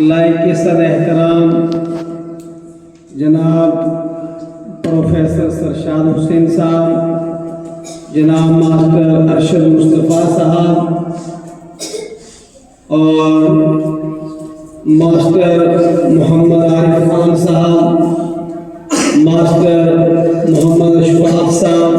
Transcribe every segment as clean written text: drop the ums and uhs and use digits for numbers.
لائق صدر احترام جناب پروفیسر سرشاد حسین صاحب، جناب ماسٹر ارشد مصطفیٰ صاحب اور ماسٹر محمد عارف خان صاحب، ماسٹر محمد اشفاق صاحب،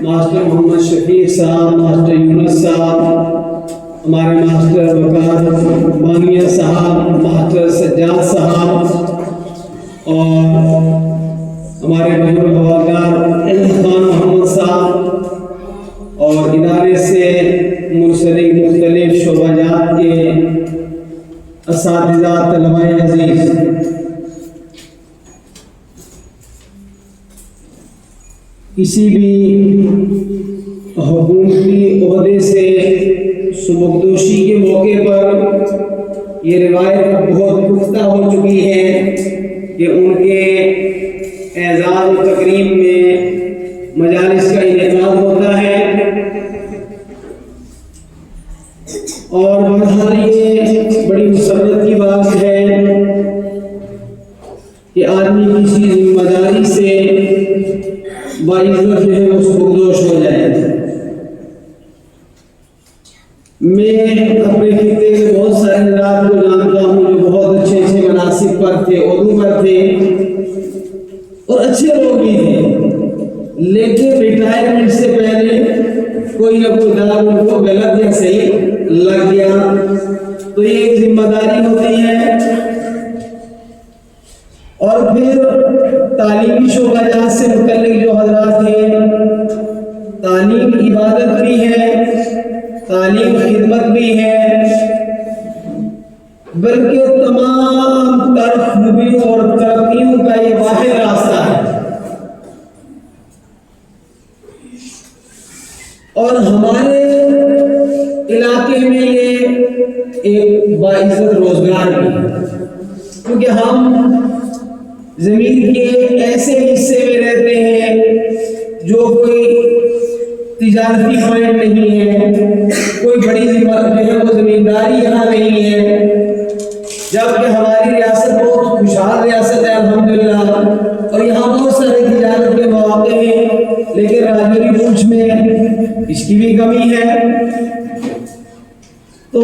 ماسٹر محمد شفیق صاحب، ماسٹر یونس صاحب، ہمارے ماسٹر وقار بانیہ صاحب، ماسٹر سجاد صاحب اور ہمارے بزرگ ہواکار خان محمد صاحب اور ادارے سے منسلک مختلف شعبہ جات کے اساتذہ طلباء عزیز، کسی بھی حکومتی عہدے سے سبکدوشی کے موقع پر یہ روایت بہت پختہ ہو چکی ہے کہ ان کے اعزاز و تکریم میں مجالس کا انعقاد ہوتا ہے، اور بہرحال یہ بڑی مسرت کی بات ہے کہ آدمی کسی ذمہ داری سے باعزت جو ہے وہ سبکدوش ہو جائے۔ میں اپنے خطے کے بہت سارے حضرات کو جانتا ہوں جو بہت اچھے اچھے مناصب پر تھے، عہدوں پر تھے اور اچھے لوگ بھی تھے، لیکن ریٹائرمنٹ سے پہلے کوئی نہ کوئی دار ان کو غلط یا صحیح لگ گیا، تو یہ ایک ذمہ داری ہوتی ہے۔ اور پھر تعلیمی شعبہ جات سے متعلق جو حضرات ہیں، تعلیم عبادت بھی ہے، تعلیم خدمت بھی ہے، بلکہ تمام تر خوبیوں اور ترقیوں کا یہ واحد راستہ ہے، اور ہمارے علاقے میں یہ ایک باعزت روزگار بھی ہے، کیونکہ ہم زمین کے ایسے حصے میں رہتے ہیں جو کوئی تجارتی پوائنٹ نہیں ہے، کوئی بڑی زمینداری یہاں نہیں ہے، جبکہ ہماری ریاست بہت خوشحال ریاست ہے الحمدللہ، اور یہاں بہت سارے تجارت کے مواقع ہیں، لیکن راجوری پونچھ میں اس کی بھی کمی ہے۔ تو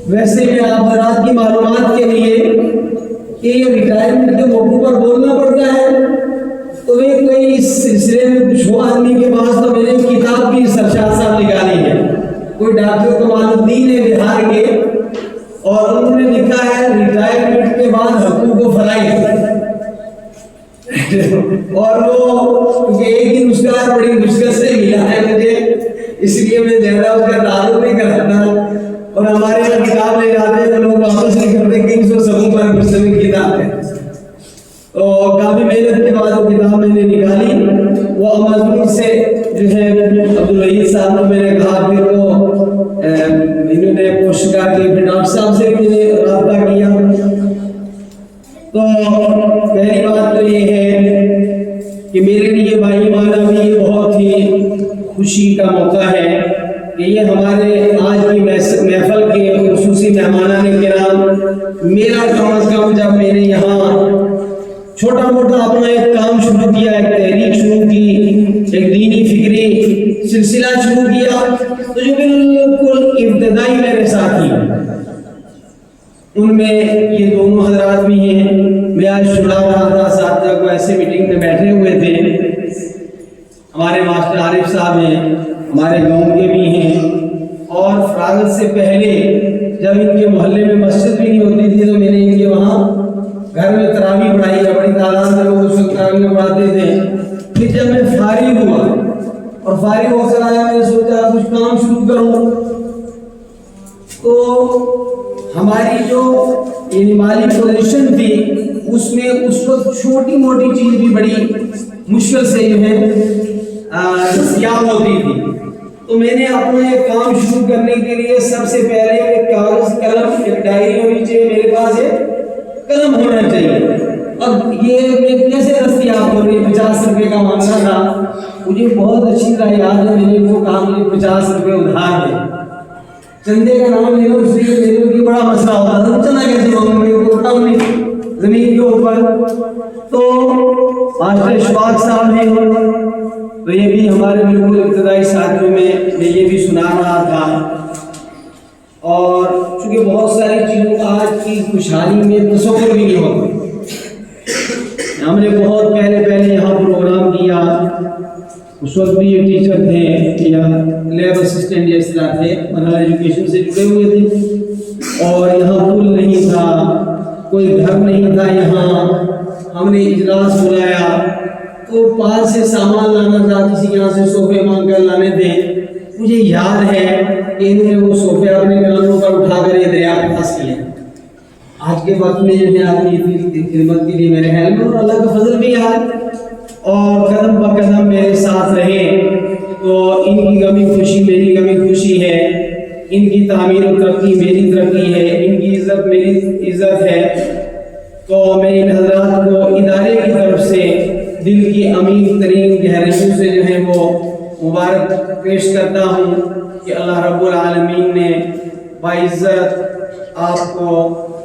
ویسے میں آپ حضرات کی معلومات کے لیے کہ یہ ریٹائرمنٹ کے موقع پر بولنا پڑتا ہے، تو میں کوئی اس سلسلے میں کچھ ہوا آدمی کے پاس تو میں نے کتاب بھی سرشاد صاحب نکالی ہے، کوئی ڈاکٹر کمال الدین ہے بہار کے، اور انہوں نے لکھا ہے ریٹائرمنٹ کے بعد حقوق و فرائض، اور وہ ایک ہی نسخہ بڑی مشکل سے ملا ہے مجھے، اس لیے میں زیادہ اس کا تعارف نہیں کر سکتا، اور ہمارے یہاں کتاب لے جاتے ہیں تو لوگ واپس نہیں کرتے کہ 300 صفحوں پر مشتمل کتاب ہے، تو کافی محنت کے بعد وہ کتاب میں نے نکالی۔ وہ امازون سے جو ہے عبدالوحید صاحب کو میں نے کہا، پھر وہ انہوں نے کوشش کر کی، پھر ڈاکٹر صاحب سے بھی میں نے رابطہ کیا۔ تو پہلی بات تو یہ ہے کہ میرے لیے بھائی مانا بھی یہ بہت ہی خوشی کا موقع ہے کہ یہ ہمارے آج کی محفل کے خصوصی مہمانان کرام، میرا کم از کم جب میں نے یہاں چھوٹا موٹا اپنا ایک کام شروع کیا، ایک تحریک شروع کی، ایک دینی فکری سلسلہ شروع کیا، تو جو بالکل ابتدائی میرے ساتھی ان میں یہ دونوں حضرات بھی ہیں۔ میں آج چھڑا رہا تھا اساتذہ کو، ایسے میٹنگ میں بیٹھے ہوئے تھے، ہمارے ماسٹر عارف صاحب ہیں، ہمارے گاؤں کے بھی ہیں، اور فراغت سے پہلے جب ان کے محلے میں مسجد بھی نہیں ہوتی تھی تو میں نے ان کے وہاں گھر میں تراویح پڑھائی ہے، بڑی تعداد میں لوگ اس وقت تراویح پڑھاتے تھے۔ پھر جب میں فارغ ہوا اور فارغ ہو کر آیا، میں نے سوچا کچھ کام شروع کروں، تو ہماری جو مالی پوزیشن تھی اس میں اس وقت چھوٹی موٹی چیز بھی بڑی مشکل سے جو ہے دستیاب ہوتی تھی، تو میں نے اپنا ایک کام شروع کرنے کے لیے سب سے پہلے ایک کاغذ قلم، ایک ڈائری ہونی چاہیے میرے پاس، ایک قلم ہونا چاہیے۔ اب یہ کیسے دستیاب ہو رہی ہے؟ 50 روپے کا مانگا تھا، مجھے بہت اچھی طرح یاد ہے، میں نے ان کو کہا مجھے 50 روپے ادھار دے، چندے کا نام لینا اس لیے میرے لیے بڑا مسئلہ پاک صاحب ہیں، تو یہ بھی ہمارے بالکل ابتدائی ساتھیوں میں یہ بھی سنا رہا تھا. اور چونکہ بہت ساری چیزوں آج کی خوشحالی میں تصور بھی نہیں ہوتی. ہم نے بہت پہلے یہاں پروگرام کیا، اس وقت بھی یہ ٹیچر تھے یا لیب اسسٹنٹ یا اس طرح تھے، مرحلہ ایجوکیشن سے جڑے ہوئے تھے، اور یہاں پل نہیں تھا، کوئی گھر نہیں تھا. یہاں ہم نے اجلاس بلایا تو پار سے سامان لانا تھا، کسی یہاں سے صوفے مانگ کر لانے تھے. مجھے یاد ہے کہ انہوں نے وہ صوفے اپنے کانوں پر اٹھا کر یہ دریا کے پاس کیے. آج کے وقت میں جو ہے آدمی خدمت کے لیے میرے خیال میں، اور اللہ کا فضل بھی ہے، اور قدم بہ قدم میرے ساتھ رہے. تو ان کی غمی خوشی میری غمی خوشی ہے، ان کی تعمیر و ترقی میری ترقی ہے، ان کی عزت میری عزت ہے. تو میں ان حضرات کو ادارے کی طرف سے دل کی عمیق ترین گہرائیوں سے جو ہے وہ مبارک پیش کرتا ہوں کہ اللہ رب العالمین نے باعزت آپ کو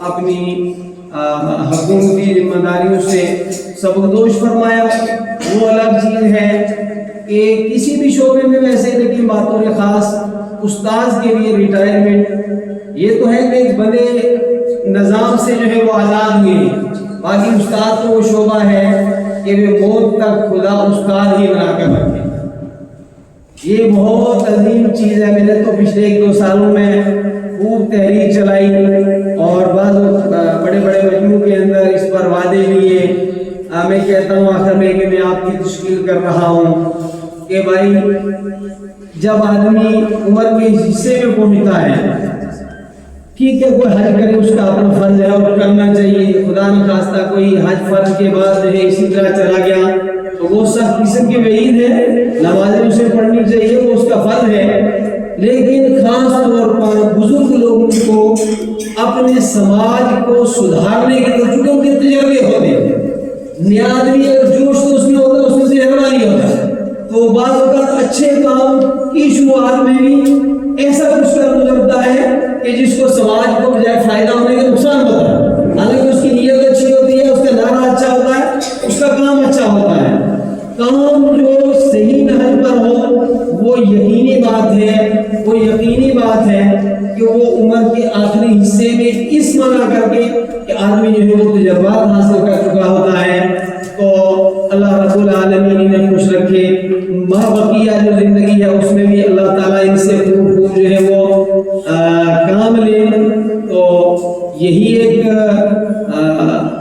اپنی حکومتی ذمہ داریوں سے سبکدوش فرمایا. وہ الگ چیز ہے کہ کسی بھی شعبے میں ویسے، لیکن باتوں میں خاص استاذ کے لیے ریٹائرمنٹ یہ تو ہے کہ ایک بڑے نظام سے جو ہے وہ آزاد ہوئے ہیں. باقی استاد تو وہ شعبہ ہے کہ وہ موت تک خدا استاد ہی بنا کر رکھے. یہ بہت عظیم چیز ہے. میں نے تو پچھلے 1-2 سالوں میں خوب تحریک چلائی، اور بعض بڑے مجموع کے اندر اس پر وعدے بھی ہیں. میں کہتا ہوں آخر میں کہ میں آپ کی تشکیل کر رہا ہوں کہ بھائی جب آدمی عمر کے حصے میں پہنچتا ہے، ٹھیک ہے کوئی حج کرے، اس کا اپنا فرض ہے اور کرنا چاہیے. خدا نخواستہ کوئی حج فرض کے بعد جو ہے اسی طرح چلا گیا تو وہ سخت قسم کی وعید ہے. نمازیں اسے پڑھنی چاہیے، وہ اس کا فرض ہے. لیکن خاص طور پر بزرگ لوگوں کو اپنے سماج کو سدھارنے کے لیے، چونکہ ان کے تجربے ہوتے ہیں، نیا آدمی اگر جوش تو اس میں ہوتا ہے، اس میں تجربہ نہیں ہوتا، تو بعض اوقات اچھے کام کی شروعات میں بھی ایسا کچھ کر گزرتا ہے کہ جس کو سماج کو بجائے فائدہ ہونے کا نقصان ہوتا ہے. حالانکہ اس کی نیت اچھی ہوتی ہے، اس کا نعرہ اچھا ہوتا ہے، اس کا کام اچھا ہوتا ہے. کام جو صحیح نہج پر ہو وہ یقینی بات ہے کہ وہ عمر کے آخری حصے میں اس معنی کر کے کہ آدمی جو ہے وہ تجربات حاصل کر چکا ہوتا ہے. تو اللہ رب العالمین انہیں خوش رکھے. ماں بقیہ جو زندگی ہے اس میں بھی اللہ تعالیٰ ان سے خوب جو ہے وہ کام لے. تو یہی ایک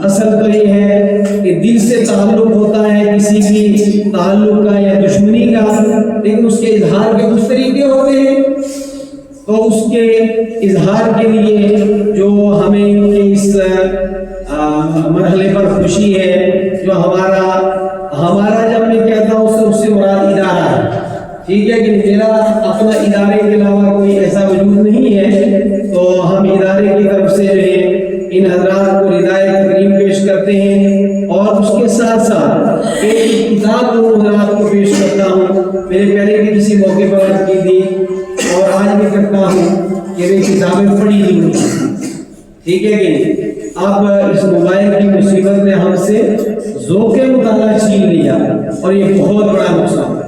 اصل تو یہ ہے کہ دل سے تعلق ہوتا ہے کسی بھی تعلق کا یا دشمنی کا، لیکن اس کے اظہار کے کچھ طریقے ہوتے ہیں. تو اس کے اظہار کے لیے جو ہمیں اس مرحلے پر خوشی ہے، جو ہمارا جب میں کہتا ہوں اس سے مراد ادارہ ہے. ٹھیک ہے کہ میرا اپنا ادارے کے علاوہ کوئی ایسا وجود نہیں ہے. تو ہم ادارے کی طرف سے جو ہے ان حضرات کو ردائے تکریم پیش کرتے ہیں، اور اس کے ساتھ ایک کتاب دونوں حضرات کو پیش کرتا ہوں. میں نے پہلے بھی کسی موقع پر عرض کی تھی اور آج بھی کرتا ہوں کہ وہ کتابیں پڑھی ہوئی. ٹھیک ہے کہ اب اس موبائل کی مصیبت نے ہم سے ذوق مطالعہ چھین لیا، اور یہ بہت بڑا نقصان ہے.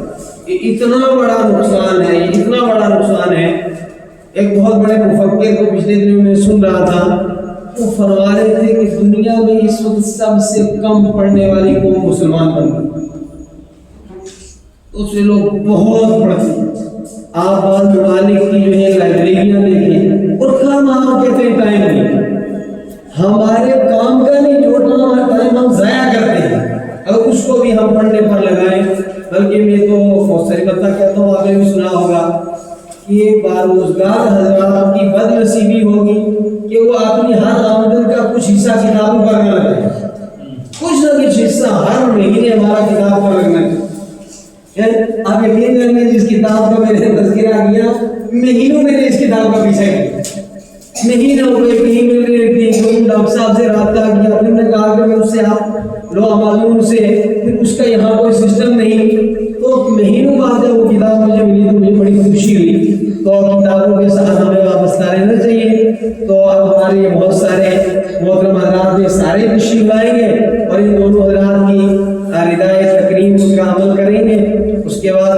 یہ اتنا بڑا نقصان ہے. ایک بہت بڑے مفکر کو پچھلے دنوں میں سن رہا تھا، وہ فرما رہے تھے کہ دنیا میں اس وقت سب سے کم پڑھنے والی قوم مسلمان بن گئی. اس سے لوگ بہت پڑھتے ہیں. آپ بعض ممالک کی جو ہے لائبریریاں دیکھیں، اور کام آپ کہتے ہیں ٹائم نہیں. ہمارے کام کا نہیں جو ٹائم ہم ضائع کرتے ہیں، اگر اس کو بھی ہم پڑھنے پر لگائیں. بلکہ میں تو بہت ساری باتیں کہتا ہوں، آپ نے بھی سنا ہوگا کہ باروزگار حضرات کی بد نصیبی ہوگی کہ وہ اپنی ہر آمدن کا کچھ حصہ کتابوں پر نہ لگائیں. کچھ نہ کچھ حصہ ہر مہینے ہمارا کتاب پر لگنا ہے. آپ یقین کریں گے جس کتاب کا میں نے تذکرہ کیا، مہینوں میں نے اس کتاب کا پیچھا کیا. مہینوں میں کہیں مل رہی تھی، ڈاکٹر صاحب سے رابطہ کیا، پھر نے کہا کہ میں اس سے آپ لو معلوم سے، پھر اس کا یہاں کوئی سسٹم نہیں. تو مہینوں بعد جب وہ کتاب مجھے ملی تو مجھے بڑی خوشی ہوئی. تو کتابوں کے ساتھ ہمیں وابستہ رہنا چاہیے. تو اب ہمارے بہت سارے محترم حضرات میں سارے تشریف لائیں گے، اور ان دونوں حضرات کی ردائے تکریم کریں گے, اس کے بعد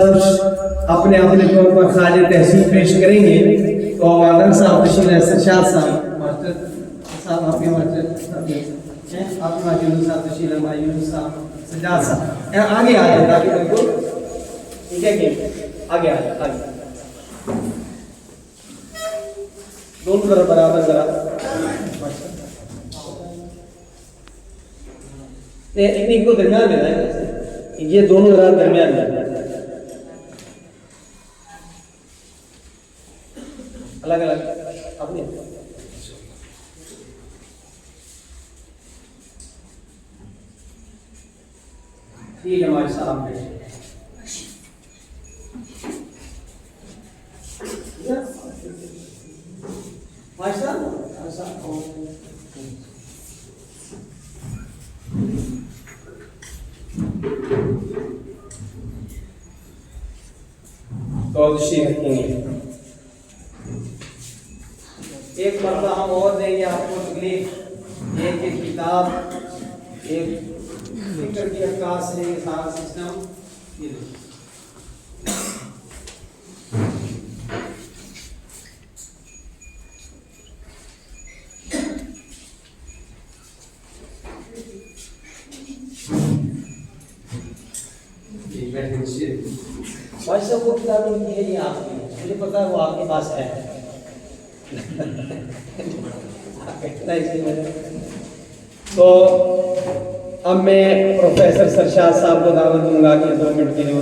اپنے اپنے طور پر خراج تحسین پیش کریں گے. تو وادن صاحب تشریف لائیں, سرشاد صاحب ماسٹر صاحب آپ کے ماسٹر آپ کے ماسٹر صاحب تشریف لائیں, مایوس صاحب, سجاد صاحب آگے آ جائیں تاکہ بالکل ٹھیک ہے کہ آگے آ جائیں, آگے دونوں طرف برابر ذرا ان کو درمیان میں لائیں, یہ دونوں ذرا درمیان میں الگ الگ اپنے ٹھیک ہے ہمارے صاحب تو ایک مرتبہ ہم اور دیں گے آپ کو تکلیف, ایک ایک کتاب, ایک فکر کی عکاس ہے, یہ سارا سسٹم یہ بھائی صاحب وہ کتاب ان کی ہے یہ آپ کی, مجھے پتا ہے وہ آپ کے پاس ہے. تو اب میں پروفیسر سرشاد صاحب کو دعوت دوں گا کہ 2 منٹ کے لیے